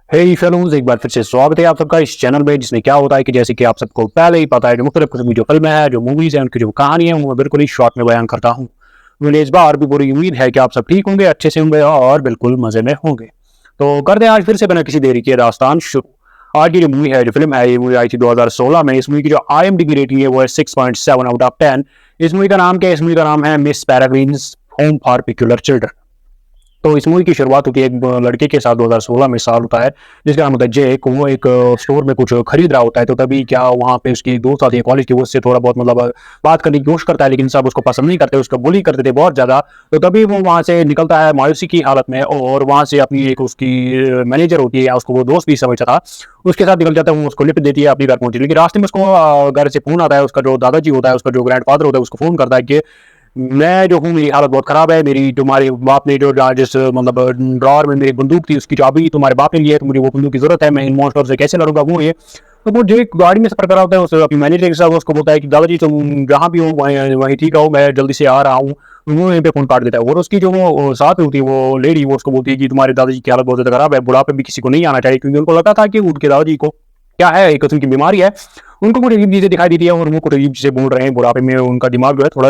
हे fellows, एक बार फिर से स्वागत है आप सबका इस चैनल में, जिसमें क्या होता है कि जैसे कि आप सबको पहले ही पता है, जो मुख्तलिफ किस्म की जो फिल्में हैं, जो मूवीज हैं, उनकी जो कहानी है, वो मैं बिल्कुल ही शॉर्ट में बयान करता हूँ। मुझे इस बार भी पूरी उम्मीद है कि आप सब ठीक होंगे, अच्छे से होंगे और बिल्कुल मजे में होंगे। तो करते हैं आज फिर से बिना किसी देरी के दास्तान शुरू। आज की जो मूवी है, जो फिल्म है, ये मूवी आई थी 2016 में। इस मूवी की जो IMDb रेटिंग है वो है 6.7 आउट ऑफ 10। इस मूवी का नाम क्या है? इस मूवी का नाम है Miss Peregrine's home for peculiar children. तो इस मूवी की शुरुआत होती है एक लड़के के साथ। 2016 में साल होता है जिसका नाम होता है जेक। वो एक स्टोर में कुछ खरीद रहा होता है, तो तभी क्या वहाँ पे उसकी दोस्त आती है कॉलेज की, वो उससे थोड़ा बहुत मतलब बात करने की कोशिश करता है, लेकिन सब उसको पसंद नहीं करते, उसका बुली करते थे बहुत ज़्यादा। तो तभी वो वहाँ से निकलता है मायूसी की हालत में, और वहाँ से अपनी एक उसकी मैनेजर होती है, या उसको वो दोस्त भी समझता था, उसके साथ निकल जाता है। वो उसको लिफ्ट देती है, अपनी घर पहुंची। लेकिन रास्ते में उसको घर से फोन आता है। उसका जो दादाजी होता है, उसका जो ग्रैंडफादर होता है, उसको फोन करता है कि मैं जो हूँ, मेरी हालत बहुत ख़राब है। मेरी तुम्हारे बाप ने जो जिस मतलब ड्रॉअर में मेरी बंदूक थी, उसकी चाबी तुम्हारे बाप ने ली है, तो मुझे वो बंदूक की ज़रूरत है। मैं इन मॉन्स्टर से कैसे लड़ूंगा, वो ये। तो वो जो एक गाड़ी में सफ़र कर रहा होता है, उस अपनी मैनेजर के साथ, उसको बोलता है कि दादाजी तुम जहाँ भी हो वहीं वहीं ठीक रहो, मैं जल्दी से आ रहा हूँ। तो वो वहीं पे फ़ोन काट देता है। और उसकी जो वो साथ में होती है वो लेडी, वो उसको बोलती है कि तुम्हारे दादाजी की हालत बहुत ज़्यादा ख़राब है, बुढ़ापे भी किसी को नहीं आना चाहिए, क्योंकि उनको लगता था कि उनके दादाजी को क्या है, एक किस्म की बीमारी है। उनको कुछ अजीब चीज़ें दिखाई देती है, और वो कुछ अजीब चीज़ें बोल रहे हैं। बुढ़ापे में उनका दिमाग जो है थोड़ा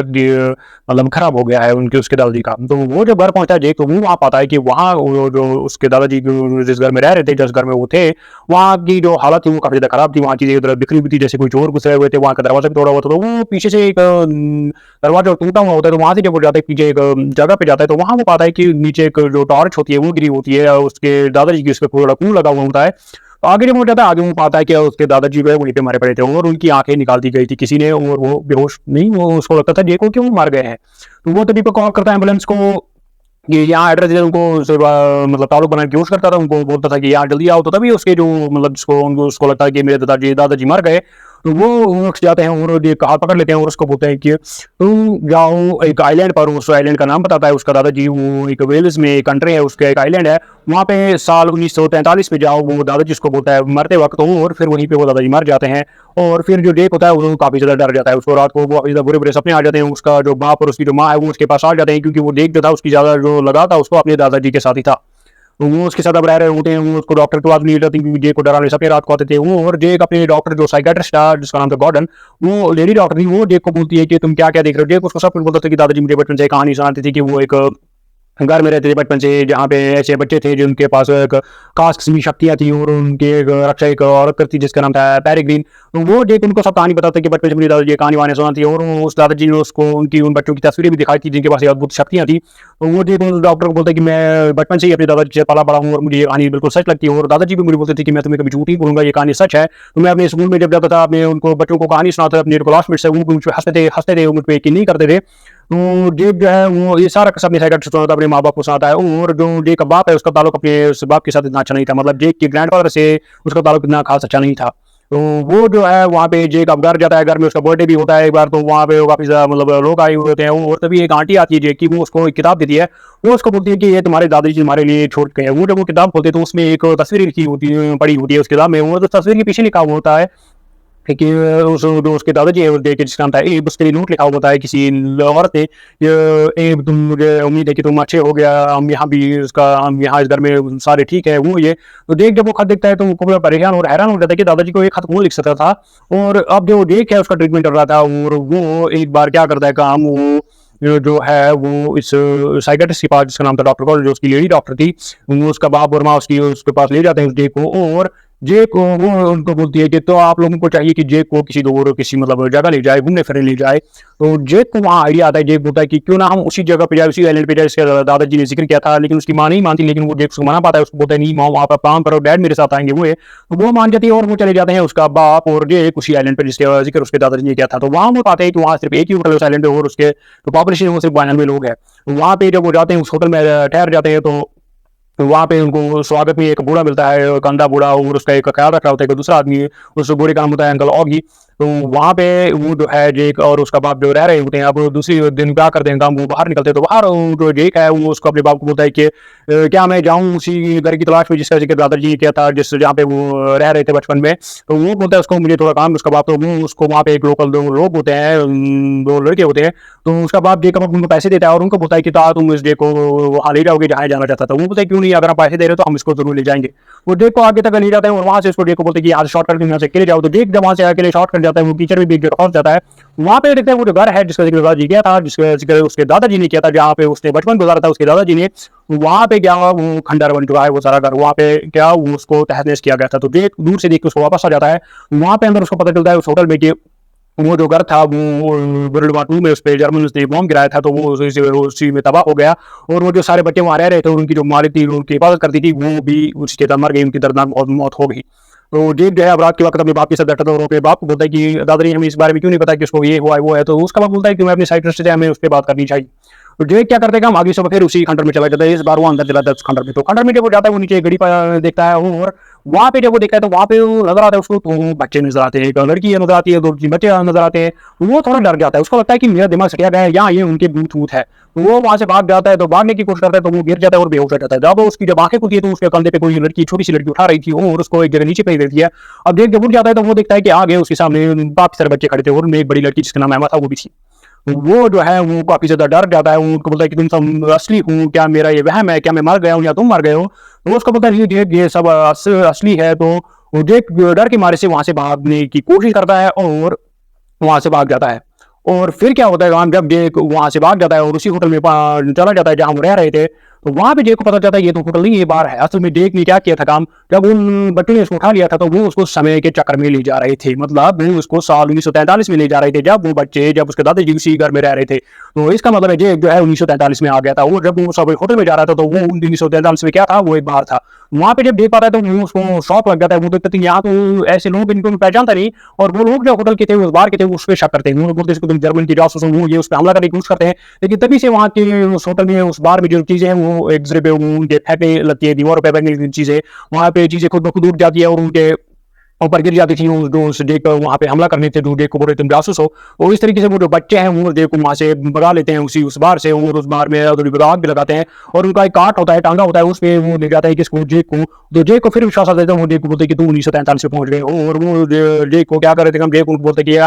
मतलब खराब हो गया है उनके उसके दादाजी का। तो वो जब घर पहुँचता है जेक, तो वो वहाँ पाता है कि वहाँ वो जो उसके दादाजी जिस घर में रह रहे थे, जिस घर में वो थे, वहाँ की जो हालत थी वो काफ़ी ज़्यादा खराब थी। वहाँ चीज़ें उधर बिखरी हुई थी, जैसे कोई चोर घुस रहे हुए थे। वहाँ का दरवाज़ा भी तोड़ा हुआ था। तो वो पीछे से एक दरवाज़ा टूटा हुआ होता है, तो वहाँ से जब वो जाता है पीछे एक जगह पे जाता है, तो वहाँ वो पाता है कि नीचे एक जो टॉर्च होती है वो गिरी होती है, उसके दादाजी की उस पे पूरा खून लगा हुआ होता है। तो आगे जब वो जाता है, आगे वो पाता है कि उसके दादाजी जो है वहीं पे मरे पड़े थे, और उनकी आंखें निकाल दी गई थी किसी ने, और वो बेहोश नहीं, वो उसको लगता था जेक को कि वो मर गए हैं। तो वो तभी पे कॉल करता है एम्बुलेंस को कि यहाँ एड्रेस दे, उनको सिर्फ मतलब ताल्लुक बनाने की कोशिश करता था, उनको बोलता था कि यहाँ जल्दी आओ। तो तभी उसके जो मतलब जिसको उनको उसको लगता है कि मेरे दादाजी दादाजी मर गए, तो वो उठ जाते हैं और ये हाथ पकड़ लेते हैं, और उसको बोलते हैं कि तुम जाओ एक आइलैंड पर। उस आइलैंड का नाम बताता है उसका दादाजी। वो एक वेल्स में एक कंट्री है, उसका एक आइलैंड है, वहाँ पे साल 1943 में जाओ। वो दादाजी उसको बोलता है मरते वक्त, और फिर वहीं पे वो दादाजी मर जाते हैं। और फिर जो जेक होता है वो काफ़ी ज़्यादा डर जाता है। उसको रात को वो काफ़ी ज़्यादा बुरे-बुरे सपने आ जाते हैं। उसका जो बाप और उसकी जो माँ है वो उसके पास आ जाते हैं, क्योंकि वो जेक जो था उसकी ज़्यादा जो लगाव था उसको अपने दादाजी के साथ ही था। तो वो उसके साथ अब रह रहे होते हैं। वो उसको डॉक्टर के पास नहीं ले जाती, क्योंकि जेक को डराने सपने रात को आते थे। वो और जेक अपने डॉक्टर जो साइकियाट्रिस्ट था, जिसका नाम था गॉर्डन, वो लेडी डॉक्टर थी, वो जेक को बोलती है कि तुम क्या-क्या देख रहे हो? जेक उसको सब कुछ बोलता था कि दादाजी मुझे बचपन से एक कहानी सुनाती थी कि वो एक घर में रहते थे बचपन से, जहाँ पे ऐसे बच्चे थे जिनके पास एक खास किस्म की शक्तियाँ थी, और उनकी एक रक्षा एक औरत करती जिसका नाम था पेरेग्रीन। तो वो जेक उनको सब कहानी बताता है कि बचपन से मेरी दादाजी ये कहानी-वहानी सुनाती है, और उस दादाजी ने उसको उनकी उन बच्चों की तस्वीरें भी दिखाई थी जिनके पास ये अद्भुत शक्तियाँ थी। तो वो जेक उस डॉक्टर को बोलता है कि मैं बचपन से ही अपने दादाजी से पला-बड़ा हूँ, और मुझे ये कहानी बिल्कुल सच लगती है। और दादाजी भी मुझे बोलते थे कि मैं तुम्हें कभी झूठ नहीं बोलूँगा, ये कहानी सच है। तो मैं अपने स्कूल में जब जाता था, अपने उनको बच्चों को कहानी सुनाता था, अपने क्लासमेट से, वो मुझ पे हँसते थे, वो मुझ पे यकीन नहीं करते थे। तो जेक जो है वो ये सारा अपने साइकियाट्रिस्ट को सुनाता है, अपने माँ-बाप को सुनाता है। और जो जेक का बाप है, उसका ताल्लुक अपने उस बाप के साथ इतना अच्छा नहीं था। मतलब जेक के ग्रैंडफ़ादर से उसका ताल्लुक इतना खास अच्छा नहीं था। तो वो जो है वहाँ पे जेक अब घर जाता है, घर में उसका बर्थडे भी होता है एक बार। तो वहाँ पे काफ़ी ज़्यादा मतलब लोग आए हुए होते हैं, और तभी एक आंटी आती है जेक की, वो उसको एक किताब देती है। वो उसको बोलती है कि ये तुम्हारे दादाजी तुम्हारे लिए छोड़ के गए हैं। वो जब वो किताब खोलते हैं, तो उसमें एक तस्वीर लिखी होती है, पड़ी होती है उस किताब में। वो जो तस्वीर के पीछे लिखा हुआ होता है कि उस जो उसके दादाजी है, वो देख के जिसका नाम था एब, उसके लिए नोट लिखा हुआ होता है किसी औरत ने, एब तुम, मुझे उम्मीद है कि तुम अच्छे हो गया, हम यहाँ भी उसका हम यहाँ इस घर में सारे ठीक है, वो ये। तो देख जब वो खत देखता है, तो वो पूरा परेशान और हैरान हो जाता है कि दादाजी को एक खत कौन लिख सकता था। और अब जो देख है उसका ट्रीटमेंट कर रहा था, और वो एक बार क्या करता है काम, वो जो है वो इस साइकियाट्रिस्ट के पास, जिसका नाम था डॉक्टर कॉल, जो उसकी लेडी डॉक्टर थी, वो उसका बाप और माँ उसकी उसके पास ले जाते हैं उस जेक को। और जेक को वो उनको बोलती है कि तो आप लोगों को चाहिए कि जेक को किसी दूर किसी मतलब जगह ले जाए, घूमने फिरने ले जाए। तो जेक को वहाँ आइडिया आता है। जेक बोलता है कि क्यों ना हम उसी जगह पे जाए, उसी आइलैंड पे जाए, जिसका दादाजी ने जिक्र किया था। लेकिन उसकी माँ नहीं मानती, लेकिन वो जेक उसको मना पाता है। उसको बोलता है नहीं माँ, आप काम करो, डैड मेरे साथ आएंगे, वो है। तो वो मान जाती है, और वो चले जाते हैं, उसका बाप और जेक उसी आइलैंड पे जिसके जिक्र उसके दादाजी ने किया था। तो वहाँ वो पाते हैं कि वहाँ सिर्फ एक ही होटल है उस आइलैंड पे, और उसके जो पॉपुलेशन है वो सिर्फ 92 लोग हैं। तो वहाँ पे जब वो जाते हैं, उस होटल में ठहर जाते हैं, तो वहाँ पे उनको स्वागत में एक बूढ़ा मिलता है, कंधा बूढ़ा, और उसका एक ख्याल रख रहा होता है एक दूसरा आदमी। उस बूढ़े का नाम होता है अंकल ऑगी। तो वहाँ पे वो जो है जेक और उसका बाप जो रह रहे होते हैं, अब दूसरी दिन क्या करते हैं काम, वो बाहर निकलते हैं, तो बाहर वो जो जेक है वो उसको अपने बाप को बोलता है कि क्या मैं जाऊँ उसी घर की तलाश में जिसका जिक्र दादाजी ने किया था, जिस जहाँ पे वो रह रहे थे बचपन में। तो वो बोलता है उसको, मुझे थोड़ा काम है। उसका बाप, तो वो उसको वहाँ पे एक लोकल दो लोग होते हैं, दो लड़के होते हैं, तो उसका बाप जेक उनको पैसे देता है और उनको बोलता है कि तुम इस जेक को वहाँ ले जाओगे जहाँ जाना चाहता था। वो बोलता है क्यों नहीं, अगर आप पैसे दे रहे हो तो हम इसको जरूर ले जाएंगे। वो जेक को आगे तक ले जाते हैं और वहाँ से उसको जेक को बोलते हैं कि यहाँ से शॉर्टकट यहाँ से अकेले जाओ। तो जेक जब वहाँ से अकेले शॉर्ट कर जाता है, वो टीचर भी फंस जाता है। वहाँ पे देखते हैं वो जो घर है जिसका जिक्र दादाजी किया था, जिसका जिक्र उसके दादाजी ने किया था, जहाँ पे उसने बचपन गुजारा था उसके दादाजी ने, वहाँ पे क्या वो खंडर बन चुका है वो सारा घर। वहाँ पे क्या वो उसको तहस नहस किया गया था। तो जेक दूर से देख के उसको वापस आ जाता है। वहाँ पे अंदर उसको पता चलता है उस होटल में कि वो जो घर था वो वर्ल्ड वार 2 में उस पे जर्मन ने बॉम्ब गिराया था, तो वो उसी में तबाह हो गया। और वो जो सारे बच्चे वहाँ रह रहे थे, उनकी जो मालिक थी, उनकी हिफाजत करती थी, वो भी उसके साथ मर गई, उनकी दर्दनाक मौत हो गई। तो जेक जो है अब रात के वक्त अपने बाप के साथ बैठा था और अपने बाप को बोलता है कि दादाजी हमें इस बारे में क्यों नहीं पता कि उसको ये हुआ है वो है। तो उसका बाप बोलता है कि मैं अपनी साइकिट्रिस्ट से हमें उस पर बात करनी चाहिए। तो जेक क्या करते हैं, हम आगे से फिर उसी खंडर में चला जाता है। इस बार वो अंदर चला जाता है उस खंडर में। तो खंडर में जब वो जाता है, वो नीचे घड़ी पर देखता है, और वहाँ पे जब वो देखता है तो वहाँ पे वो नजर आता है उसको, तो बच्चे नजर आते हैं, एक लड़की नजर आती है, 2 बच्चे नजर आते हैं। वो थोड़ा डर जाता है, उसको लगता है कि मेरा दिमाग सटिया गया है, यहाँ ये उनके भूत वूत है। तो वो वहां से भाग जाता है, तो भागने की कोशिश करता है, तो वो गिर जाता है और बेहोश हो जाता है। जब उसकी जब आंखें खुलती है तो उसके कंधे पे कोई लड़की, छोटी सी लड़की उठा रही थी और उसको एक जगह नीचे फेंक देती है। अब देख जब उठ जाता है तो वो देखता है कि आगे उसके सामने काफी सारे बच्चे खड़े थे और उनमें एक बड़ी लड़की जिसका नाम एमा था वो भी थी। वो जो है वो काफी ज्यादा डर जाता है। वो उनको बोलता है कि तुम सब असली हूँ, क्या मेरा ये वहम है, क्या मैं मर गया हूँ या तुम मर गए हो। तो उसको बोलता है ये सब असली है। तो वो जेक डर के मारे से वहां से भागने की कोशिश करता है और वहां से भाग जाता है। और फिर क्या होता है, जब जेक वहां से भाग जाता है और उसी होटल में चला जाता है जहां वो रह रहे थे, तो वहां पे जेक को पता चलता है ये तो होटल नहीं, ये बार है। असल में जेक ने क्या किया था काम, जब उन बच्चों ने उसको उठा लिया था तो वो उसको समय के चक्कर में ले जा रहे थे। मतलब वो उसको साल 1943 में ले जा रहे थे, जब वो बच्चे, जब उसके दादाजी उसी घर में रह रहे थे। तो इसका मतलब है जेक जो है 1943 में आ गया था। और जब वो सब होटल में जा रहा था तो वो 1943 में क्या था, वो एक बार था। वहां पे जब देख पाता है तो वो उसको शौक लग जाता है। वो देखते यहाँ तो ऐसे लोग इनको पहचानता नहीं, और वो लोग जो होटल के थे, उस बार के थे, उस पर शक करते हैं। वो बोलते हैं तुम जर्मन की जासूस हो, वो ये उस पर हमला करने की कोशिश करते हैं। लेकिन तभी से वहाँ के उस होटल में, उस बार में जो चीजें हैं वो एक दूसरे पे उनके फेंकने लगती है, दीवारों पे फेंकने चीजें, वहाँ पे चीजें खुद ब खुद उठ जाती है और उनके ऊपर गिर जाती थी। जो उस जेक वहाँ पे हमला करने थे, जो जेक को बोल रहे तुम जासूस हो। और इस तरीके से वो जो बच्चे हैं वो जेक को वहाँ से भगा लेते हैं उस बार से, और उस बार में आग भी लगाते हैं। और उनका एक काट होता है, टांगा होता है, उस पर वो ले जाता है किसको, जेक को। तो जेक को फिर विश्वास आता है, वो जेक को बोलते कि तू 1943 में पहुंच गए। और वो जेक को क्या कर रहे थे, हम जेक को बोलते कि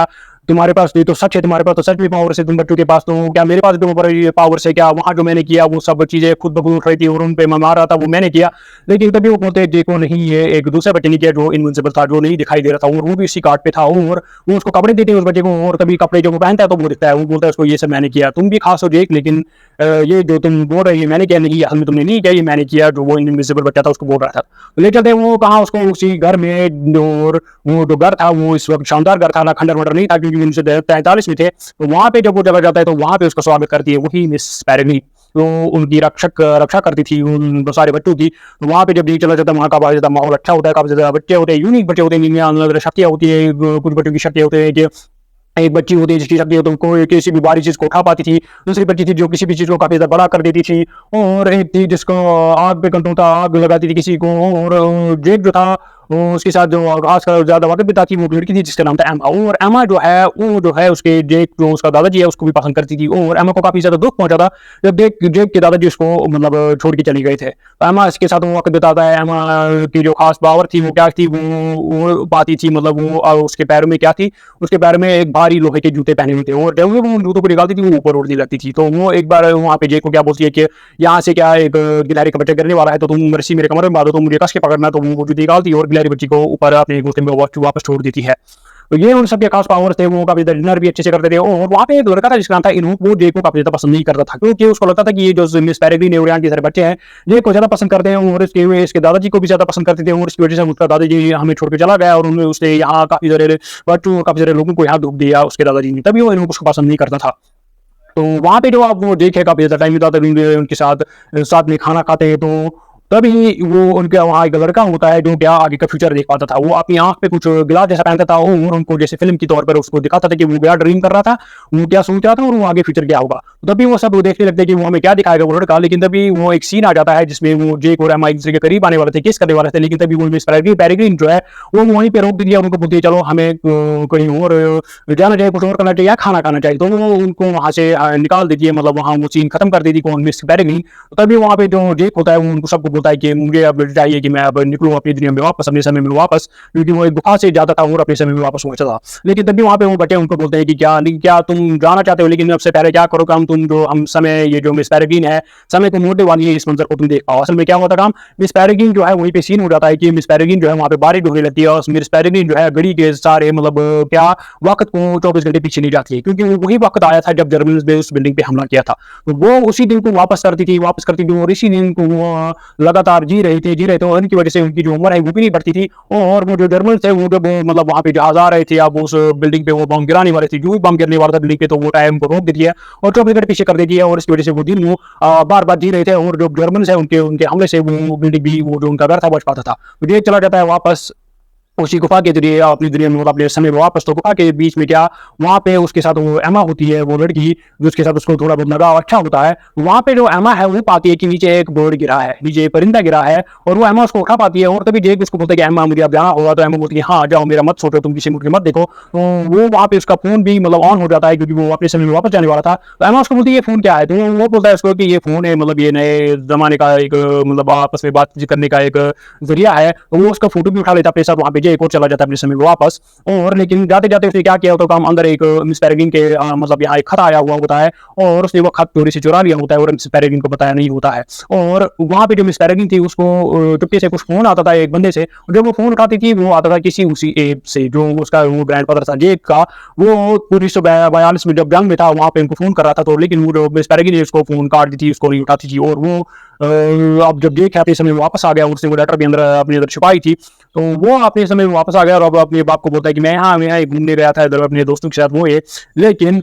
तुम्हारे पास ये तो सच है, तुम्हारे पास तो सच भी पावर है तुम बच्चों के पास, तो क्या मेरे पास भी पावर से, क्या वहां जो मैंने किया वो सब चीजें खुद ब खुद उठ रही थी और उन पे मैं मार रहा था, वो मैंने किया। लेकिन तभी वो बोलते देखो नहीं, ये एक दूसरे बच्चे ने किया जो इनविंसिबल था, जो नहीं दिखाई दे रहा था, और वो भी इसी कार्ड पे था। और वो उसको कपड़े देते हैं उस बच्चे को, और तभी कपड़े जो वो पहनता है तो वो दिखता है। वो बोलता है उसको ये सब मैंने किया, तुम भी खास हो जेक, लेकिन ये जो तुम बोल रहे हो मैंने किया नहीं, असल में तुमने नहीं किया, ये मैंने किया, जो वो इनविंसिबल बच्चा था उसको बोल रहा था। ले चलते वो कहा उसको उसी घर में, और वो जो घर था वो इस वक्त शानदार घर था ना, खंडर वंडर नहीं था, क्योंकि 1943 में थे। तो वहां पे जब वो जगह जाता है तो वहां पे उसका स्वागत करती है वही मिस पेरेग्री, तो उनकी रक्षा करती थी उन सारे बच्चों की। तो वहां पे जब नहीं चला जाता, वहां का काफी ज्यादा माहौल अच्छा होता है, काफी ज्यादा बच्चे होते हैं, यूनिक बच्चे होते हैं, जिनमें अलग अलग शक्तियां होती है। कुछ बच्चों की शक्तियां होती है कि एक बच्ची होती है जिसकी शक्ति हो तो कोई किसी भी भारी चीज को उठा पाती थी, दूसरी बच्ची थी जो किसी भी चीज को काफी ज्यादा बड़ा कर देती थी, और एक थी जिसको आग पे कंट्रोल था, आग लगाती थी किसी को। और जेक जो था उसके साथ जो खासकर ज्यादा वक्त बिताती वो लड़की थी जिसका नाम था एमा। और एमा जो है वो जो है उसके जेक जो उसका दादाजी है उसको भी पसंद करती थी, और एमा को काफी ज्यादा दुख पहुंचा था जब जेक के दादाजी उसको मतलब छोड़ के चली गए थे। तो एमा इसके साथ वो वक्त बिताता है। एमा की जो खास पावर थी वो क्या थी, वो पाती थी, मतलब वो उसके पैरों में क्या थी, उसके पैरों में एक भारी लोहे के जूते पहने हुए थे, और जब वो जूतों को निकालती थी वो ऊपर उड़ने लगती थी। तो वो एक बार वहाँ पे जेक को क्या बोलती है कि यहाँ से क्या एक गिलहरी का बच्चा गिरने वाला है, तो तुम रस्सी मेरे कमरे में बांधो, तो मुझे कस के पकड़ना। तो वो जूती निकालती है और गिलहरी बच्ची को ऊपर अपने घोंसले में वापस छोड़ देती है। तो ये उन सबके खास पावर्स थे। वो काफी डिनर भी अच्छे से करते थे। और वहाँ पे एक लड़का था जिसका नाम था इनू, वो जेक को काफी ज्यादा पसंद नहीं करता था, क्योंकि उसको लगता था कि ये जो मिस पेरेग्रीन और यहाँ के सारे बच्चे हैं जेक को ज्यादा पसंद करते हैं, और इसके दादाजी को भी ज्यादा पसंद करते थे। और इसकी वजह से उसका दादाजी हमें छोड़ के चला गया, और उन्होंने उसने यहाँ काफी सारे बच्चों, काफी सारे लोगों को यहाँ दुख दिया उसके दादाजी ने, तभी वो इनको उसको पसंद नहीं करता था। तो वहाँ पे जो आप वो जेक है काफी ज्यादा टाइम बिताते हैं उनके साथ, साथ में खाना खाते हैं। तो तभी वो उनका वहाँ एक लड़का होता है जो क्या आगे का फ्यूचर देख पाता था। वो अपनी आंख पे कुछ गिलास जैसा पहनता था और उनको जैसे फिल्म के तौर पर उसको दिखाता था कि वो क्या ड्रीम कर रहा था, वो क्या सोच रहा था और वो आगे फ्यूचर क्या होगा। तो तभी वो सब वो देखने लगते हैं कि वो हमें क्या दिखाएगा वो लड़का। लेकिन तभी वो एक सीन आ जाता है जिसमें वो जेक और एमा एक दूसरे के करीब आने वाले थे, किस करने वाले थे, लेकिन तभी वो मिस पेरेग्रीन जो है वो वहीं पे रोक दिया। उनको बोलती है चलो हमें कहीं और जाना चाहिए, कुछ और करना चाहिए या खाना खाना चाहिए। तो वो उनको वहां से निकाल देती है, मतलब वहां वो सीन खत्म कर देती कौन मिस पेरेग्रीन। तो तभी वहां पे जो जेक होता है वो उनको सबको बोलता है कि मुझे अब चाहिए कि मैं अब निकलूं अपनी दुनिया में वापस, अपने समय में वापस, क्योंकि वो एक गुफा से जाता था और अपने समय में वापस पहुंचा था। लेकिन तभी वहां पे वो बच्चे उनको बोलते हैं कि क्या तुम जाना चाहते हो, लेकिन सबसे पहले क्या करो काम, तुम जो हम समय ये जो मिस पेरेग्रीन है समय को मोड़ने वाली है, इस मंजर को तुम देख पाओ। असल में क्या होता काम, मिस पेरेग्रीन जो है वहीं पे सीन हो जाता है कि मिस पेरेग्रीन जो है वहां पे बारिश ढोने लगती है और मिस पेरेग्रीन जो है घड़ी के सारे मतलब क्या वक्त को 24 घंटे पीछे नहीं जाती है, क्योंकि वो वही वक्त आया था जब जर्मन ने उस बिल्डिंग पे हमला किया था। तो वो उसी दिन को वापस करती थी और इसी दिन को वो लगातार जी रहे थे और इनकी वजह से उनकी जो उम्र है वो भी नहीं बढ़ती थी। और वो जो जर्मन थे वो जब मतलब वहां पे जहाज आ रहे थे, अब उस बिल्डिंग पे वो बम गिराने वाले थे, जो भी बम गिरने वाला था बिल्डिंग पे, तो वो टाइम को रोक देती है और 24 घंटे पीछे कर देती है। और इसकी वजह से वो दिन वो बार बार जी रहे थे और जो जर्मन है उनके उनके हमले से वो बिल्डिंग भी वो जो उनका घर था बच पाता था। तो ये चला जाता है वापस उसी गुफा के जरिए अपनी दुनिया में, मतलब अपने समय में वापस। तो गुफा के बीच में क्या वहाँ पे उसके साथ वो एमा होती है, वो लड़की जिसके साथ उसको थोड़ा बहुत लगाव अच्छा होता है। वहाँ पे जो एमा है वो पाती है कि नीचे एक बर्ड गिरा है, नीचे एक परिंदा गिरा है, और वो एमा उसको उठा पाती है। और तभी जेक उसको बोलता है कि एमा मुझे अब जाना होगा। तो एमा बोलती है हाँ जाओ, मेरा मत सोचो, तुम किसी मुड़ के मत देखो। तो वो वहाँ पे उसका फोन भी मतलब ऑन हो जाता है क्योंकि वो अपने समय में वापस जाने वाला था। तो एमा उसको बोलती है ये फोन क्या है, तो वो बोलता है उसको कि ये फोन है, मतलब ये नए जमाने का एक मतलब आपस में बातचीत करने का एक जरिया है। तो वो उसका फोटो भी उठा लेता है अपने साथ, वहाँ पे जेक और चला जाता है अपने समय में वापस। और लेकिन जाते जाते उसने क्या किया होता है काम, अंदर एक मिस पेरेग्रीन के मतलब यहाँ एक खत आया हुआ होता है और उसने वो खत चोरी से चुरा लिया होता है और मिस पेरेग्रीन को बताया नहीं होता है। और वहाँ पे जो मिस पेरेग्रीन थी उसको चुपके से कुछ फोन आता था एक बंदे से, जब वो फोन उठाती थी वो आता था किसी उसी एप से जो उसका वो ग्रैंडफादर था जेक का। वो 1942 में जब जंग में था वहाँ पे उनको फोन कर रहा था। तो लेकिन वो जो मिस पेरेग्रीन ने उसको फोन काट दी थी, उसको नहीं उठाती थी। और वो अब जब जेक अपने समय में वापस आ गया, उसने वो लेटर भी अंदर अपने अंदर छुपाई थी, तो वो अपने समय में वापस आ गया और अब अपने बाप को बोलता है कि मैं यहाँ घूमने गया था इधर अपने दोस्तों के साथ वो ये। लेकिन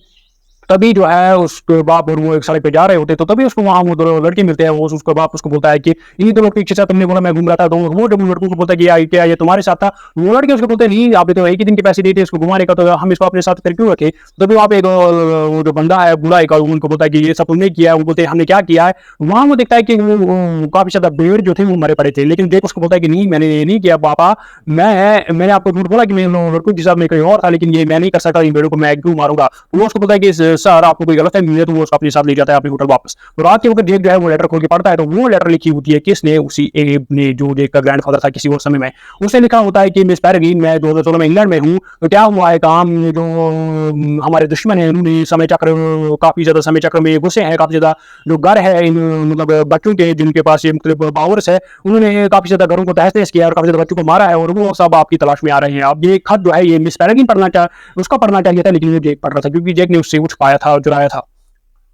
तभी जो है उसके बाप और वो एक सड़क पे जा रहे होते, तो तभी उसको वहाँ वो दो लड़के मिलते हैं। वो उसका बाप उसको बोलता है कि इन्हीं दो लड़के के साथ तुमने बोला मैं घूम रहा था। तो वो जब लड़कों को बोलता है कि क्या ये तुम्हारे साथ था, वो लड़के उसको बोलते हैं नहीं आपने तो एक ही दिन के पैसे दिए थे इसको घुमाने का, तो हम इसको अपने साथ फिर क्यों रखे। तभी वहाँ पे वो जो बंदा है बूढ़ा एक उनको बोलता है कि ये सब तुमने किया है। वो बोलते हैं हमने क्या किया है। वहाँ वो देखता है कि वो काफी ज्यादा भेड़ जो थे वो मरे पड़े थे, लेकिन देख उसको बोलता है कि नहीं मैंने ये नहीं किया पापा, मैंने आपको झूठ बोला कि मैं लड़कों के साथ में कहीं और था, लेकिन ये मैं नहीं कर सकता, इन भेड़ों को मैं क्यों मारूंगा। वो उसको बोलता है कि सर आपको कोई गलत मिले, तो वो उसको अपने साथ ले जाता है अपने होटल वापस। तो रात के वक्त जेक जो है वो लेटर खोल के पढ़ता है, तो वो लेटर लिखी होती है किसने, उसी एब ने जो जेक का ग्रैंडफादर था किसी और समय में। उसने लिखा होता है कि मिस पेरेग्रीन मैं 2016 में इंग्लैंड में हूँ, तो क्या हुआ है काम, जो हमारे दुश्मन है उन्होंने समय चक्र काफी ज्यादा समय चक्र में घुसे हैं, काफी ज्यादा जो घर है इन मतलब बच्चों के जिनके पास ये मतलब पावर्स है, उन्होंने काफी ज्यादा घरों को तहस नहस किया और काफी ज्यादा बच्चों को मारा है, और वो सब आपकी तलाश में आ रहे हैं। अब ये खत जो है ये मिस पेरेग्रीन उसका पढ़ना चाहिए था, लेकिन वो जेक पढ़ रहा था क्योंकि जेक ने उससे कुछ पाया था और चुराया था।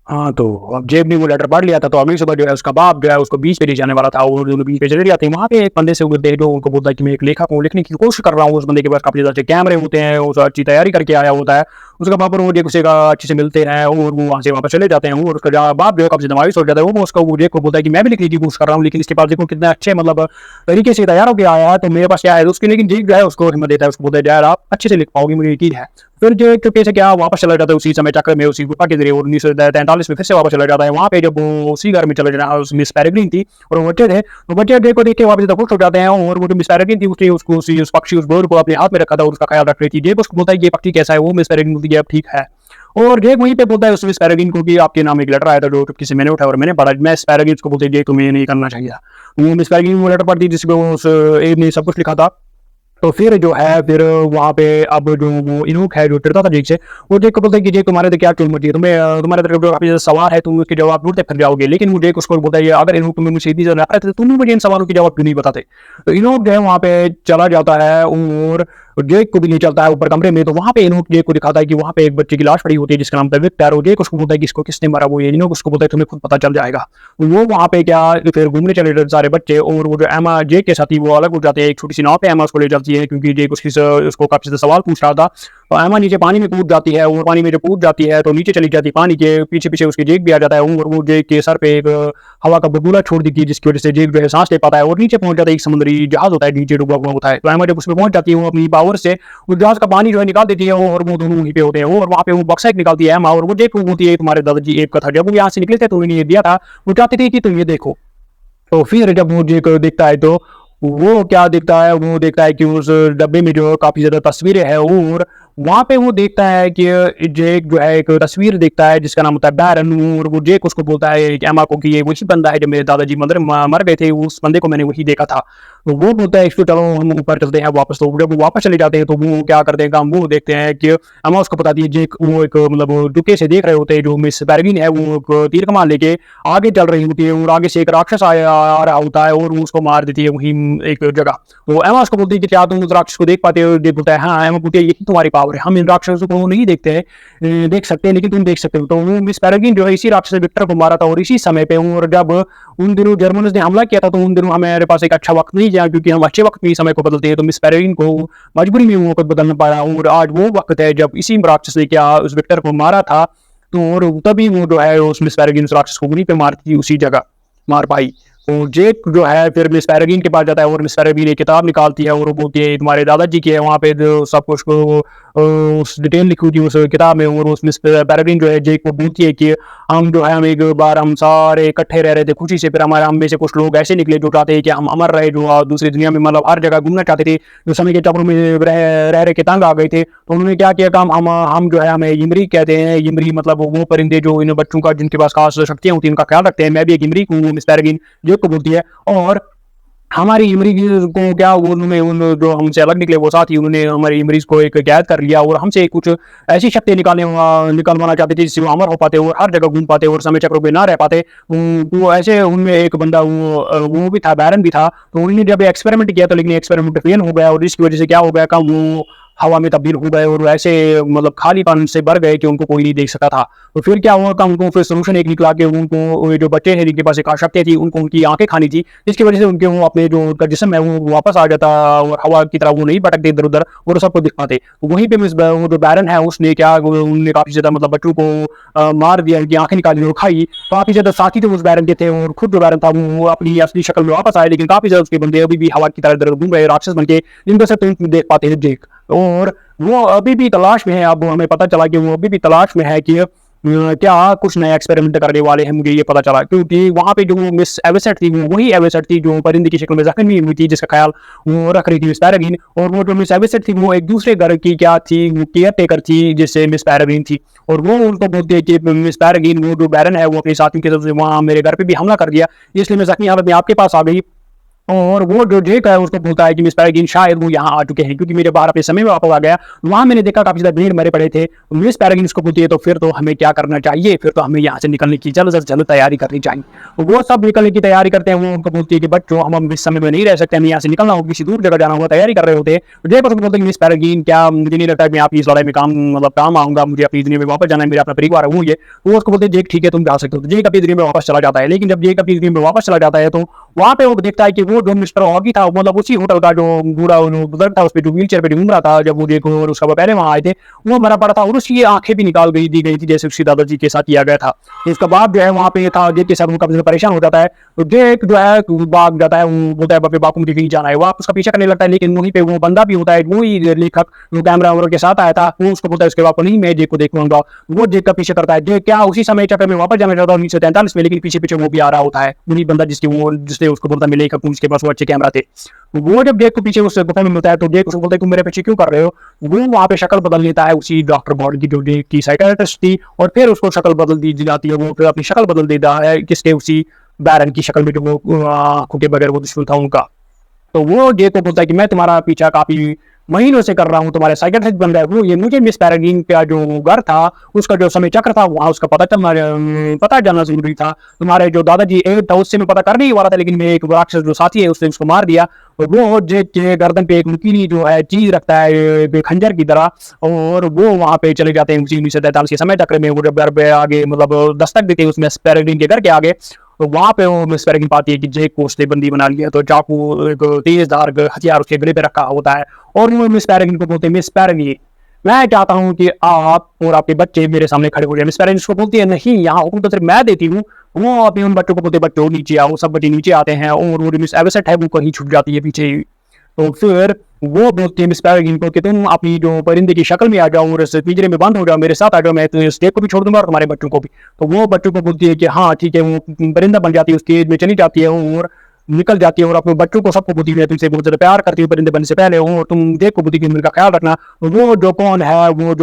हाँ, तो अब जेब ने वो लेटर पढ़ लिया था, तो अगली सुबह जो है उसका बाप जो है उसको बीच पे ले जाने वाला था। और दोनों बीच पे चले जाते हैं, वहाँ पे एक बंदे से उनके जो उनको बोलता है कि मैं एक लेखक हूँ, लिखने की कोशिश कर रहा हूँ। उस बंदे के पास काफी ज्यादा अच्छे कैमरे होते हैं, वो अच्छी तैयारी करके आया होता है। उसका बाप और वो जेक उसे अच्छे से मिलते हैं और वो वहाँ से वापस चले जाते हैं। और उसका बाप जो है काफी मायूस हो जाता है। वो उसका वो जेक को बोलता है कि मैं भी लिखने की कोशिश कर रहा हूँ, लेकिन इसके पास देखो कितने अच्छे मतलब तरीके से तैयार होकर आया है, तो मेरे पास क्या है उसके। लेकिन जेक जो है उसको हिम्मत देता है, उसको बोलता है यार आप अच्छे से लिख पाओगे, मुझे यकीन है। फिर जो चुपके से क्या वापस चला जाता है उसी समय चक्र में, उसी गुफा के जरिए 1943 में फिर से वापस चला जाता है। वहाँ पे जब वो उसी घर में चला जाता है, मिस पेरेग्रीन थी और वो बच्चे थे, तो बच्चे डे को देख के वापस खुश हो जाते हैं। और वो जो मिस पेरेग्रीन थी उसने उसको उस पक्षी उस बर्ड को अपने हाथ में रखा था और उसका ख्याल रख रही थी। जेक उसको बोलता है ये पक्षी कैसा है, वो मिस पेरेग्रीन बोलती है अब ठीक है। और जेक वहीं पे बोलता है उस मिस पेरेग्रीन को कि आपके नाम एक लेटर आया था जो किसी मैंने उठाया और मैंने पढ़ा। मिस पेरेग्रीन को बोलते जेक तुम्हें नहीं करना चाहिए। वो मिस पेरेग्रीन वो लेटर पढ़ती जिसमें उस एब ने सब कुछ लिखा था। तो फिर जो है फिर वहाँ पे अब जो वो इनोक है जो डरता था जेक से, वो जेक को बोलता है कि जेक तुम्हारे तो क्या चुल मची है, तुम्हारे तरफ जो काफी सवाल है तुम उसके जवाब ढूंढते फिर जाओगे। लेकिन वो जेक उसको बोलता है अगर इनोक तुम्हें मुझे इतनी ज्यादा नफरत है तो तुम मुझे इन सवालों के जवाब क्यों नहीं बताते। तो इनोक जो है वहाँ पे चला जाता है और जेक को भी नहीं चलता है ऊपर कमरे में। तो वहाँ पे इनोक जेक को दिखाता है कि वहाँ पे एक बच्चे की लाश पड़ी होती है जिसका नाम था विक्टर। जेक उसको बोलता है कि इसको किसने मारा, वो ये इनोक उसको बोलता है तुम्हें खुद पता चल जाएगा। वो वहाँ पे क्या फिर घूमने चले जाते सारे बच्चे, और वो जो एमा जेक के साथी वो अलग हो जाते हैं, एक छोटी सी नाव पे एमा उसको ले जाती है क्योंकि जेक उसको काफी ज्यादा सवाल पूछ रहा था। एमा नीचे पानी में कूद जाती है और पानी में जब कूद जाती है तो नीचे चली जाती है, पानी के पीछे पीछे उसके जेक भी आ जाता है और वो जेक के सर पे एक हवा का बुलबुला छोड़ देती है, जिसकी वजह से जेक जो है सांस ले पाता है और नीचे पहुंच जाता है। एक समुद्री जहाज होता है नीचे डूबा हुआ होता है, तो एमा जब उसमें पहुंच जाती है वो अपनी पावर से उस जहाज का पानी जो है निकाल देती है और वो दोनों वहीं पे होते हैं और वहाँ पे वो बक्सा निकालती है एमा और वो जेक होती है तुम्हारे दादाजी एब का था। जब वो यहाँ से निकले थे तो उन्होंने ये दिया था, वो चाहते थे कि तुम ये देखो। तो फिर जब वो जेक देखता है तो वो क्या देखता है, वो देखता है कि उस डब्बे में जो काफी ज्यादा तस्वीरें हैं और वहां पे वो देखता है कि जेक जो है एक तस्वीर देखता है जिसका नाम होता है बैरन और वो जेक उसको बोलता है एमा को कि ये वही बंदा है जब मेरे दादाजी मर गए थे, उस बंदे को मैंने वही देखा था। तो वो बोलता है इसको चलो हम ऊपर चलते हैं वापस। तो जब वो वापस चले जाते हैं तो वो क्या करते हैं काम, वो देखते हैं कि एमा उसको बताती है जेक वो एक मतलब दुखे से देख रहे होते हैं जो मिस पेरेग्रिन है वो एक तीर कमान लेके आगे चल रही होती है और आगे से एक राक्षस आ रहा होता है और वो उसको मार देती है वहीं एक जगह। तो एमा उसको बोलती है कि क्या तुम उस राक्षस को देख पाते हो? जेक बोलता है हाँ। एमा बोलती है यही तुम्हारी पावर है, हम इन राक्षसों को नहीं देख सकते लेकिन तुम देख सकते हो। तो वो मिस पेरेग्रिन जो है इसी राक्षस विक्टर को मारा था और इसी समय पे और जब उन दिनों जर्मन्स ने हमला किया था तो उन दिनों हमारे पास एक अच्छा वक्त नहीं गया क्योंकि हम अच्छे वक्त में ही समय को बदलते हैं। तो मिस पेरेग्रिन को मजबूरी में वो वक्त बदलना पड़ा और आज वो वक्त है जब इसी राक्षस ने क्या उस विक्टर को मारा था। तो और तभी वो जो है उस मिस पेरेग्रिन उस राक्षस को वहीं पे मारती थी, उसी जगह मार पाई। तो जेक जो है फिर मिस पेरेग्रिन के पास जाता है और मिस पेरेग्रिन एक किताब निकालती है और वो बोलती है तुम्हारे दादाजी की है, वहाँ पे जो सब कुछ को उस डिटेल लिखी हुई थी उस किताब में। और उस मिस पेरेग्रिन जो है जेक को बोलती है कि हम जो है हम एक बार हम सारे इकट्ठे रह रहे थे खुशी से, फिर हमारे हम में से कुछ लोग ऐसे निकले जो चाहते हैं कि हम अमर रहे, जो दूसरी दुनिया में मतलब हर जगह घूमना चाहते थे, जो समय के चक्रों में रह के तंग आ गए थे। तो उन्होंने क्या किया काम, हम जो है हमें यमरी कहते हैं। यमरी मतलब वो परिंदे जो इन बच्चों का जिनके पास खास शक्तियां होती हैं उनका ख्याल रखते हैं। मैं भी एक यमरी हूँ, मिस पेरेग्रिन जेक को बोलती है। और हमारी इमरी को क्या उन्होंने उन जो हमसे अलग निकले वो साथी उन्होंने हमारी इमरीज को एक कैद कर लिया और हमसे कुछ ऐसी शक्ति निकालवाना चाहते थे जिससे वो अमर हो पाते और हर जगह घूम पाते और समय चक्रों पे ना रह पाते। तो ऐसे उनमें एक बंदा वो भी था, बैरन भी था। तो उन्होंने जब एक्सपेरिमेंट किया तो लेकिन एक्सपेरिमेंट फेल हो गया और इसकी वजह से क्या हो गया काम, वो हवा में तब्दील हो गए और ऐसे मतलब खालीपन से भर गए कि उनको कोई नहीं देख सकता था। तो फिर क्या हुआ का उनको फिर सोल्यूशन एक निकला कि उनको जो बच्चे हैं जिनके पास एक शक्ति थी उनको उनकी आंखें खानी थी, जिसकी वजह से उनके वो अपने जो उनका जिस्म है वो वापस आ जाता और हवा की तरह वो नहीं भटकते इधर उधर और सबको दिख पाते। वहीं पे वो जो बैरन है उसने क्या उन्होंने काफी ज्यादा मतलब बच्चों को मार दिया, उनकी आंखें निकाली और खाई। काफी ज्यादा साथी थे उस बैरन के थे और खुद जो बैरन था वो अपनी असली शक्ल में वापस आए, लेकिन काफी ज्यादा उसके बंदे अभी भी हवा की तरह इधर घूम रहे राक्षस बनके, जिनको से तुम देख पाते हैं जेक। और वो अभी भी तलाश में है। अब हमें पता चला कि वो अभी भी तलाश में है कि क्या कुछ नया एक्सपेरिमेंट करने वाले हैं, मुझे ये पता चला क्योंकि वहां पे जो मिस एवेसेट थी वो वही एवेसेट थी जो परिंदे की शक्ल में जख्मी हुई थी, जिसका ख्याल वो रख रही थी मिस पेरेग्रिन। और वो जो मिस एवेसेट थी वो एक दूसरे घर की क्या थी, वो केयर टेकर थी जिससे मिस पेरेग्रिन थी। और वो उनको बोलती है कि मिस पेरेग्रिन वो जो बैरन है वो अपने साथियों की तरफ से वहां मेरे घर पे भी हमला कर दिया, इसलिए मैं जख्मी हालत में आपके पास आ गई। और वो जो जेक है उसको बोलता है कि मिस पेरेग्रिन शायद वो यहाँ आ चुके हैं क्योंकि मेरे बाहर अपने समय में वापस आ गया, वहां मैंने देखा काफी ज्यादा भीड़ मरे पड़े थे। मिस पेरेग्रिन उसको बोलती है तो फिर तो हमें क्या करना चाहिए, फिर तो हमें यहाँ से निकलने की जल्द से जल्द तैयारी करनी चाहिए। वो सब निकलने की तैयारी करते हैं। वो उनको बोलती है कि बच्चों हम इस समय में नहीं रह सकते, हमें यहाँ से निकलना होगा, किसी दूर जगह जाना होगा, तैयारी कर रहे होते हैं। जेक उसको बोलते हैं मिस पेरेग्रिन क्या मुझे नहीं लगता मैं आपकी इस लड़ाई में काम आऊंगा, मुझे अपनी दुनिया में वापस जाना है, मेरा अपना परिवार है वो ये। वो उसको बोलते हैं जेक ठीक है तुम जा सकते हो। तो जेक अपनी दुनिया में वापस चला जाता है, लेकिन जब जेक अपनी दुनिया में वापस चला जाता है तो वहां पे वो देखता है कि वो जो मिस्टर ऑगी था मतलब उसी होटल का जो बूढ़ा बुजुर्ग था उस पर जो व्हील चेयर पे घूम रहा था जब वो जेक और उसका पहले वहां आए थे, वो मरा पड़ा था और उसकी आंखें भी निकाल दी गई थी जैसे उसके दादाजी के साथ किया गया था। इसका बाप जो है वहां पे था, जेक के साथ काफी परेशान हो जाता है। तो जेक जो है भाग जाता है, वो बोलता है बापे बापू मुझे कहीं जाना है, वो उसका पीछा करने लगता है। लेकिन वहीं पे वो बंदा भी होता है वही लेखक जो कैमरा के साथ आया था, वो उसको बोलता है उसके बाप को नहीं मैं जेक को देखूंगा। वो जेक का पीछे करता है। जेक क्या उसी समय चक्कर में वापस जाना चाहता है 1943 में, लेकिन पीछे पीछे वो भी आ रहा होता है वही बंदा जिसने उसको बोलता है लेखक उसके पास वो अच्छे कैमरा थे। वो जब जेक को पीछे उस गुफा में मिलता है तो जेक उसको बोलता है तुम मेरे पीछे क्यों कर रहे हो। वो वहां पे शक्ल बदल लेता है उसी डॉक्टर बॉर्ड की जो जेक की साइकियाट्रिस्ट थी और फिर उसको शक्ल बदल दी जाती है। वो फिर अपनी शक्ल बदल देता है किसके, उसी बैरन की शक्ल में जो वो आंखों के बगैर वो दुश्मन था उनका। तो वो जेक को बोलता है कि मैं तुम्हारा पीछा काफी महीनों से कर रहा हूँ, तुम्हारे साइकियाट्रिस्ट बन रहा है वो ये, मुझे मिस पेरेग्रिन का जो घर था उसका जो समय चक्र था वहाँ उसका पता जाना जरूरी था। तुम्हारे जो दादाजी एब था उससे मैं पता कर नहीं वाला था, लेकिन मेरे एक राक्षस जो साथी है उसने उसको मार दिया। और वो जेक के गर्दन पे एक नुकीली जो है चीज रखता है खंजर की तरह, और वो वहां पे चले जाते हैं उसी 1943 के समय चक्र में। वो जब घर पे आगे मतलब दस्तक देते हैं उसमें पेरेग्रिन के घर के आगे, तो वहां पे वो मिस पेरेग्रिन पाती है कि जेक को उसने बंदी बना लिया। तो चाकू एक तेजधार हथियार उसके गले पे रखा होता है और वो मिस पेरेग्रिन को बोलते हैं मिस पेरेग्रिन मैं चाहता हूँ कि आप और आपके बच्चे मेरे सामने खड़े हो जाए। मिस पेरेंट्स को बोलती है नहीं, यहाँ हुक्म तो सिर्फ मैं देती हूँ। वो अपने उन बच्चों को बोलते बच्चों नीचे आओ, सब बच्चे नीचे आते हैं और वो मिस एवेसेट है वो कहीं छुप जाती है पीछे। तो फिर वो बोलती है मिस पेरेग्रीन को कि तुम अपनी जो परिंदे की शक्ल में आ जाओ और इस पिंजरे में बंद हो जाओ, मेरे साथ आ जाओ, मैं तो इस केक को भी छोड़ दूंगा और तुम्हारे बच्चों को भी। तो वो बच्चों को बोलती है कि हाँ ठीक है। वो परिंदा बन जाती है, उस केज में चली जाती है और निकल जाती है और अपने बच्चों को सबको बोलती है तुमसे बहुत ज्यादा प्यार करती हूँ परिंदे बनने से पहले, और तुम देख को बोलती है मेरा ख्याल रखना। वो जो कौन है, वो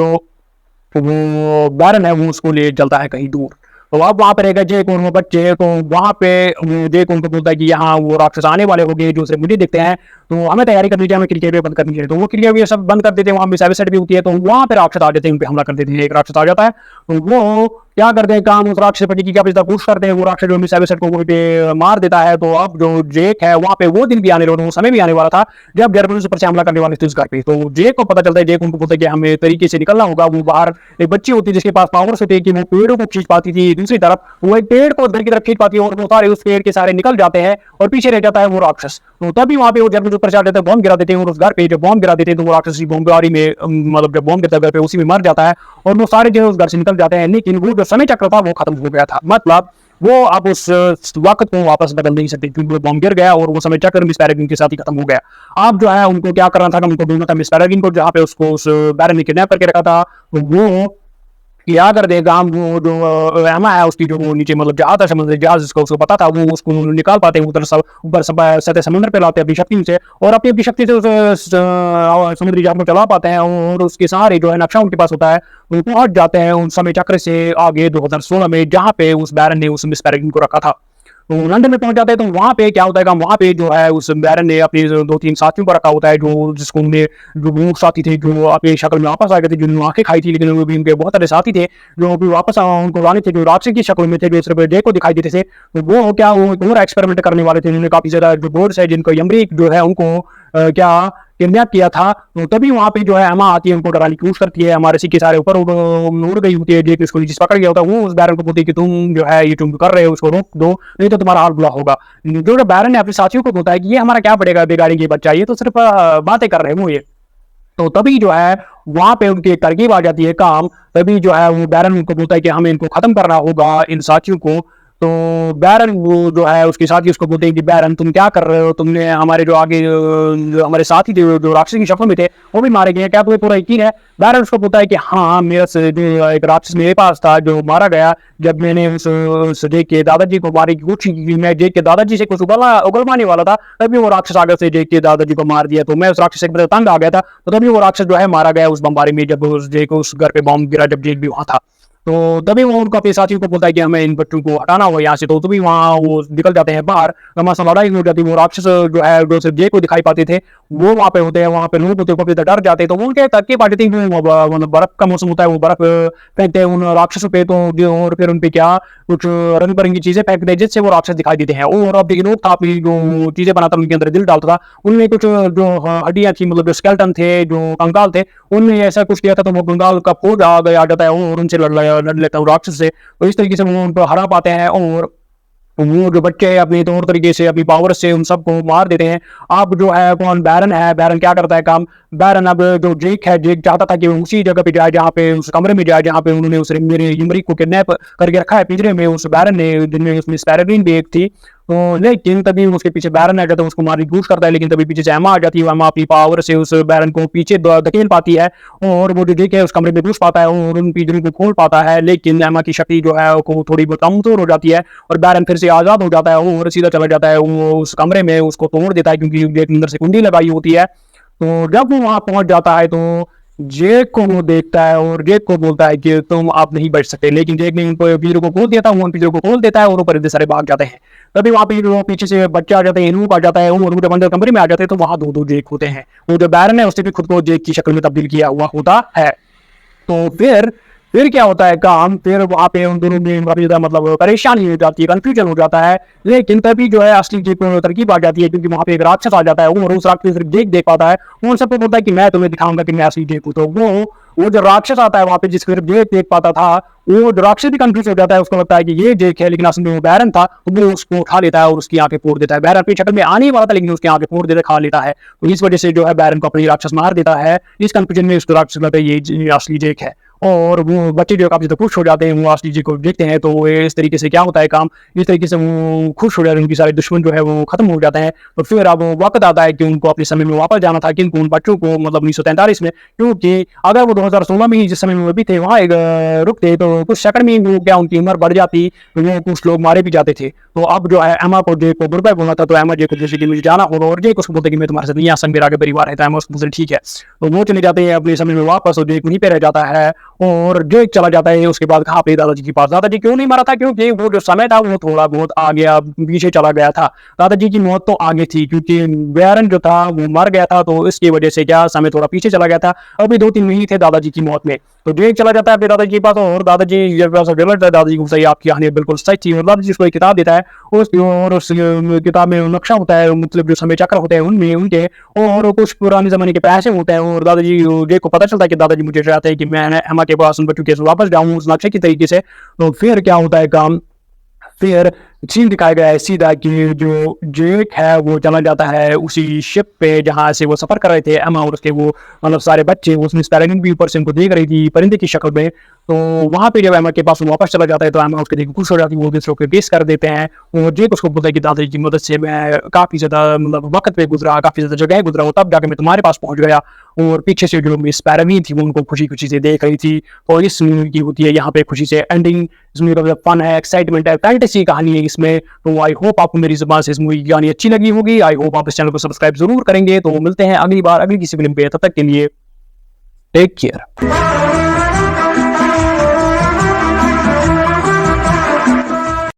बैरन है, वो उसको ले चलता है कहीं दूर। तो अब वहां पर रहेगा जेक और वो बच्चे। तो वहां पे जेक उनको बोलता है कि यहाँ वो राक्षस आने वाले हो गए जो सिर्फ मुझे देखते हैं, तो हमें तैयारी करनी चाहिए, हमें क्रिकेट भी बंद करनी चाहिए। तो वो क्रिकेट भी सब बंद कर देते हैं। वहां मिस एवेसेट भी होती है, तो वहां पे राक्षस आ जाते हैं, उन पे हमला कर देते हैं। एक राक्षस आ जाता है तो वो क्या करते हैं काम, उस राक्षस पति की क्या पिता पूछ करते हैं। वो राक्षस जो मिस एवेसेट को वहीं पे मार देता है। तो अब जो जेक है वहां पे वो दिन भी आने वाला, वो समय भी आने वाला था जब जर्मनी पर से हमला करने वाले थे उस घर पे। तो जेक को पता चलता है, जेक उनको बोलता है कि हमें तरीके से निकलना होगा। वो बाहर एक बच्ची होती है जिसके पास पावर्स होते हैं कि वो पेड़ों को खींच पाती थी, दूसरी तरफ वो एक पेड़ को उधर की तरफ खींच पाती है और वो सारे उस पेड़ के सारे निकल जाते हैं और पीछे रह जाता है वो राक्षस। तो तभी वहां पे वो जर्मनी पर चढ़ जाते हैं, बॉम्ब गिरा देते हैं और उस घर पे जब बॉम्ब गिरा देते हैं तो वो राक्षसी बॉम्बारी में मतलब जब बॉम्ब गिरता है घर पे उसी में मर जाता है और वो सारे जो उस घर से निकल जाते हैं। लेकिन वो जो समय चक्र था वो खत्म हो गया था, मतलब वो अब उस वक्त को वापस बदल नहीं सकते क्योंकि वो बॉम्ब गिर गया और वो समय चक्र मिस पेरेग्रीन के साथ ही खत्म हो गया। अब जो है उनको क्या करना था, उनको ढूंढना था मिस पेरेग्रीन को, जहाँ पे उसको उस बैरन ने किडनैप करके रखा था। तो वो क्या कर देगा, वो जो एमा है उसकी जो नीचे मतलब जहाज था, समुद्री जहाज, जिसको उसको पता था, वो उसको निकाल पाते हैं उधर सब ऊपर सब सतह समुद्र पे लाते हैं अपनी शक्ति से और अपनी शक्ति से उस समुद्री जहाज को चला पाते हैं और उसके सारे जो है नक्शा उनके पास होता है। वो पहुंच जाते हैं उन समय चक्र से आगे 2016 में, जहाँ पे उस बैरन ने उस मिस पेरेग्रीन को रखा था। तो लंदन में पहुंच जाते हैं। तो वहां पे क्या होता है, वहां पे जो है उस बैरन ने अपने 2-3 साथियों को रखा होता है, जो जिसको उनने जो वो साथी थे जो अपनी शक्ल में वापस आ गए थे, जिन्होंने आंखें खाई थी, लेकिन वो भी उनके बहुत सारे साथी थे जो भी वापस उनको लाने थे, जो राक्षस की शक्ल में थे, जो सिर्फ डे को दिखाई देते थे। तो वो क्या वो एक और एक्सपेरिमेंट करने वाले थे। उन्होंने काफी ज्यादा जो बोर्ड्स है जिनको यमरीक जो है उनको क्या किडनैप किया था। तो तभी वहां पे जो है एमा आती है, उनको डराने की कोशिश करती है। हमारे सिक्के सारे ऊपर उड़ गई होती है, जेक इसको नीचे पकड़ गया होता है। वो उस बैरन को बोलती है कि तुम जो है ये तुम कर रहे हो, उसको रोक दो नहीं तो तुम्हारा हाल बुरा होगा। जो बैरन ने अपने साथियों को बोलता है कि ये हमारा क्या पड़ेगा, बिगाड़ेंगे बच्चा, ये तो सिर्फ बातें कर रहे हैं वो ये। तो तभी जो है वहां पे उनकी एक तरकीब आ जाती है काम। तभी जो है वो बैरन उनको बोलता है कि हमें इनको खत्म करना होगा इन साथियों को। तो बैरन वो जो है उसके साथी उसको बोलते हैं कि बैरन तुम क्या कर रहे हो, तुमने हमारे जो आगे जो हमारे साथी थे जो राक्षस की शक्ल में थे वो भी मारे गए, क्या तुम्हें पूरा यकीन है? बैरन उसको बोलता है कि हाँ मेरा एक राक्षस मेरे पास था जो मारा गया जब मैंने उस जेक के दादाजी को मारने की कोशिश की। मैं जेक के दादाजी से कुछ उगलवाने वाला था, तभी वो राक्षस आगे से जेक के दादाजी को मार दिया। तो मैं उस राक्षस से तंग आ गया था, तो तभी वो राक्षस जो है मारा गया उस बमबारी में, जब उस जेक उस घर पे बम गिरा जब जेक भी वहां था। तो तभी वो उनको अपने साथियों को बोलता है कि हमें इन बच्चों को हटाना होगा यहाँ से। तो तभी वहाँ वो निकल जाते हैं बाहर, घमासान लड़ाई हो जाती है। वो राक्षस जो है जो सिर्फ जेक को दिखाई पाते थे वो वहाँ पे होते हैं, वहाँ पे लोग होते हैं डर जाते हैं। तो वो उनके तर्के पाते थे, मतलब बर्फ का मौसम होता है, वो बर्फ फेंकते हैं उन राक्षसों पे। तो और फिर उनपे क्या कुछ रंग बिरंगी चीजें फेंकते हैं जिससे वो राक्षस दिखाई देते हैं। और अब देखिए लोग था अपनी जो चीजें बनाता उनके अंदर दिल डालता था, उनमें कुछ जो हड्डियां थी, मतलब जो स्केलेटन थे, जो कंकाल थे, उनमें ऐसा कुछ किया था। तो वो कंकाल का फौज आ जाता है और उनसे लड़ लेता है राक्षस से। तो इस तरीके से वो उनको हरा पाते हैं और वो जो बच्चे हैं अपने तौर तरीके से अपनी पावर से उन सबको मार देते हैं। अब जो है कौन बैरन है, बैरन क्या करता है काम, बैरन अब जो जेक है, जेक चाहता था कि वो उसी जगह पे जाए जहाँ पे उस कमरे में जाए जहाँ पे उन्होंने उस मेरे यमरीक को किडनैप करके रखा है पिंजरे में उस बैरन ने, जिनमें उसमें पेरेग्रीन भी एक थी। तो लेकिन तभी उसके पीछे बैरन आ जाता है, उसको मारने की कोशिश करता है, लेकिन तभी पीछे से एमा आ जाती है। एमा अपनी पावर से उस बैरन को पीछे धकेल पाती है और वो जो जेक है उस कमरे में घुस पाता है और उन पिंजरे को खोल पाता है। लेकिन एमा की शक्ति जो है वो थोड़ी बहुत कमजोर हो जाती है और बैरन फिर से आजाद हो जाता है और सीधा चला जाता है वो उस कमरे में, उसको तोड़ देता है क्योंकि जेक अंदर से कुंडी लगाई होती है। तो जब वो वहां पहुंच जाता है तो जेक को वो देखता है और जेक को बोलता है कि तुम आप नहीं बच सकते। लेकिन जेक ने उनको पिंजरे को खोल दिया था, वो उन पिंजरे को खोल देता है और ऊपर सारे भाग जाते हैं। तभी वहां पे जो पीछे से बच्चे आ जाते हैं, इनूप आ जाता है और जब अंदर कमरे में आ जाते हैं तो वहां दो जेक होते हैं। वो जो बैरन है उसने भी खुद को जेक की शक्ल में तब्दील किया हुआ होता है। तो फिर क्या होता है काम, फिर वहां पे उन दोनों में काफी ज्यादा मतलब परेशानी हो जाती है, कंफ्यूजन हो जाता है। लेकिन तभी जो है असली जेक में तरकीब आ जाती है क्योंकि वहां पे एक राक्षस आ जाता है और उस राक्षस सिर्फ जेक देख पाता है। वो उन सबको बोलता है कि मैं तुम्हें दिखाऊंगा कि मैं असली जेक हूँ। तो वो वो जो राक्षस आता है वहां पे जिसको सिर्फ जेक देख पाता था, वो जो राक्षस भी कंफ्यूज हो जाता है, उसको लगता है कि ये जेक है, लेकिन असल में वो बैरन था, तो वो उसको उठा लेता है और उसकी आंखें फोड़ देता है। बैरन अपनी शक्ल में आने ही वाला था, लेकिन उसकी आंखें फोड़ देता खा लेता है। तो इस वजह से जो है बैरन को अपनी राक्षस मार देता है। इस कंफ्यूजन में उसको राक्षस लगता है ये असली जेक है, और वो बच्चे जो काफी खुश हो जाते हैं, वो असली जेक को देखते हैं। तो इस तरीके से क्या होता है काम, इस तरीके से वो खुश हो जाते हैं, उनकी सारे दुश्मन जो है वो खत्म हो जाते हैं। तो फिर अब वक्त आता है कि उनको अपने समय में वापस जाना था, किंतु उन बच्चों को मतलब 1943 में, क्योंकि अगर वो 2016 में ही जिस समय में वो भी थे वहाँ रुकते तो कुछ सेकंड में वो क्या उनकी उम्र बढ़ जाती, तो वो कुछ लोग मारे भी जाते थे। तो अब जो है एमा को जेक को गुड बाय बोलना था, तो एमा जेक को जैसे कि मुझे जाना होगा, और जेक उसको बोलते कि मैं तुम्हारे साथ नहीं आ सकता, मेरा आगे परिवार है। तो एमा उसको बोलते ठीक है। तो वो चले जाते हैं अपने समय में वापस, और जेक वहीं पे रह जाता है, और जेक चला जाता है उसके बाद कहाँ पे दादाजी के पास। दादाजी क्यों नहीं मारा था, क्योंकि वो जो समय था वो थोड़ा बहुत आ गया, पीछे चला गया था। दादाजी की मौत तो आगे थी, क्योंकि बैरन जो था वो मर गया था, तो इसकी वजह से क्या समय थोड़ा पीछे चला गया था। अभी 2-3 महीने थे दादाजी की मौत में। तो जेक चला जाता है अपने दादाजी के पास, और दादाजी जब दादाजी को सही आपकी कहानी बिल्कुल सच थी, और दादाजी उसको एक किताब देता है। उस किताब में नक्शा होता है, मतलब जो समय चक्र होते हैं उनमें उनके, और कुछ पुराने जमाने के पैसे होते हैं। और दादाजी जेक को पता चलता है कि दादाजी मुझे चाहते हैं कि मैं एमा के पास उन बच्चों के वापस जाऊं उस नक्शे की तरीके से। तो फिर क्या होता है काम, फिर सीन दिखाया गया है सीधा कि जो जेक है वो चला जाता है उसी शिप पे जहाँ से वो सफर कर रहे थे एमा और उसके वो मतलब सारे बच्चे। उसमें स्पैरोनिक भी ऊपर से उनको देख रही थी परिंदे की शक्ल में। तो वहाँ पे जब एमा के पास वापस चला जाता है, तो एमा उसके देख खुश हो जाती है, वो दूसरों को गेस कर देते हैं। और जेक उसको बोलता है कि दादाजी की मदद से मैं काफी ज्यादा मतलब वक्त पे गुजरा, काफी ज्यादा जगह गुजरा हूँ, तब जाके मैं तुम्हारे पास पहुंच गया। और पीछे से जो मिस पैरावी थी वो उनको खुशी खुशी से देख रही थी। और इस मूवी की होती है यहाँ पे खुशी से एंडिंग। इस मूवी का फन है, एक्साइटमेंट है, फैंटेसी कहानी है इसमें। तो आई होप आपको मेरी जुबान से इस मूवी की कहानी अच्छी लगी होगी। आई होप आप इस चैनल को सब्सक्राइब जरूर करेंगे। तो मिलते हैं अगली बार अगली किसी फिल्म पे, तब तक के लिए टेक केयर।